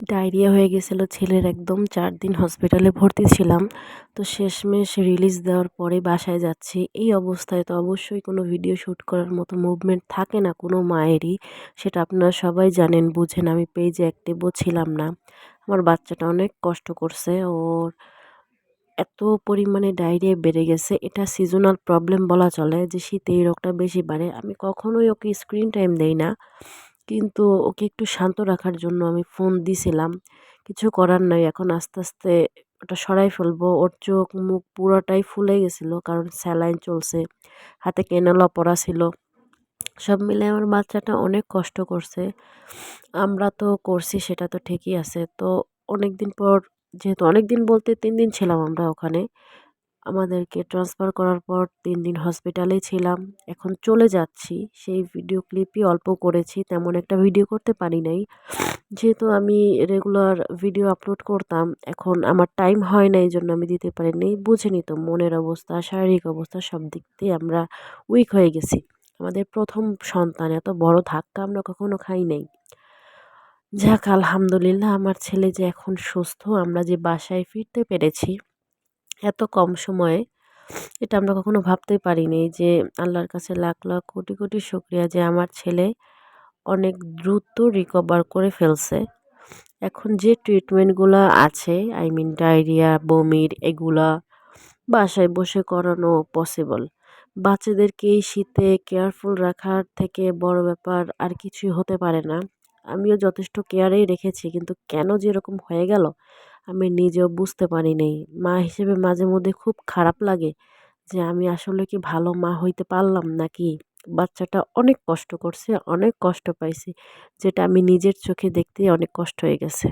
Diarrhoea হয়ে গেছিল ছেলের একদম ৪ দিন হসপিটালে ভর্তি ছিলাম। তো শেষমেশ রিলিজ দেওয়ার পরে বাসায় যাচ্ছি। এই অবস্থায় তো অবশ্যই কোনো ভিডিও শ্যুট করার মতো মুভমেন্ট থাকে না কোনো মায়েরই। সেটা আপনারা সবাই জানেন, বুঝেন। আমি পেজে অ্যাক্টিভও ছিলাম না। আমার বাচ্চাটা অনেক কষ্ট করছে। ওর এত পরিমাণে ডায়রিয়া বেড়ে গেছে, এটা সিজনাল প্রবলেম বলা চলে যে শীতে এই রোগটা বেশি বাড়ে। আমি কখনোই ওকে স্ক্রিন টাইম দেই না। কিন্তু ওকে একটু শান্ত রাখার জন্য আমি ফোন দিছিলাম। কিছু করার নাই। এখন আস্তে, আস্তে ওটা সরাই ফেলবো। ওর চোখ মুখ পুরাটাই ফুলে গেছিল কারণ স্যালাইন চলছে। হাতে ক্যানুলা পরা ছিল। সব মিলে আমার বাচ্চাটা অনেক কষ্ট করছে। আমরা তো করছি সেটা তো ঠিকই আছে। তো অনেকদিন পর, যেহেতু অনেকদিন বলতে ৩ দিন ছিলাম আমরা ওখানে। আমাদেরকে ট্রান্সফার করার পর ৩ দিন হসপিটালেই ছিলাম। এখন চলে যাচ্ছি। সেই ভিডিও ক্লিপই অল্প করেছি। তেমন একটা ভিডিও করতে পারি নাই। যেহেতু আমি রেগুলার ভিডিও আপলোড করতাম, এখন আমার টাইম হয় না, এইজন্য আমি দিতে পারিনি। বুঝেনই তো মনের অবস্থা, শারীরিক অবস্থা সব দিক দিয়ে আমরা উইক হয়ে গেছি। আমাদের ১ম সন্তান, এত বড় ধাক্কা আমরা কখনো খাই নাই। যাক আলহামদুলিল্লাহ, আমার ছেলে যে এখন সুস্থ, আমরা যে বাসায় ফিরতে পেরেছি এত কম সময়ে, এটা আমরা কখনো ভাবতেই পারিনি। যে আল্লাহর কাছে লাখ লাখ কোটি কোটি শুকরিয়া যে আমার ছেলে অনেক দ্রুত রিকভার করে ফেলছে। এখন যে ট্রিটমেন্টগুলা আছে, আই মিন ডায়রিয়া, বমির, এগুলা বাসায় বসে করানো পসিবল। বাচ্চাদেরকে এই শীতে কেয়ারফুল রাখার থেকে বড় ব্যাপার আর কিছুই হতে পারে না। আমিও যথেষ্ট কেয়ারেই রেখেছি, কিন্তু কেন যে এরকম হয়ে গেল আমি নিজেও বুঝতে পারি নাই। মা হিসেবে মাঝে মধ্যে খুব খারাপ লাগে যে আমি আসলে কি ভালো মা হইতে পারলাম নাকি। বাচ্চাটা অনেক কষ্ট করছে, অনেক কষ্ট পাইছি, যেটা আমি নিজের চোখে দেখতেই অনেক কষ্ট হয়ে গেছে।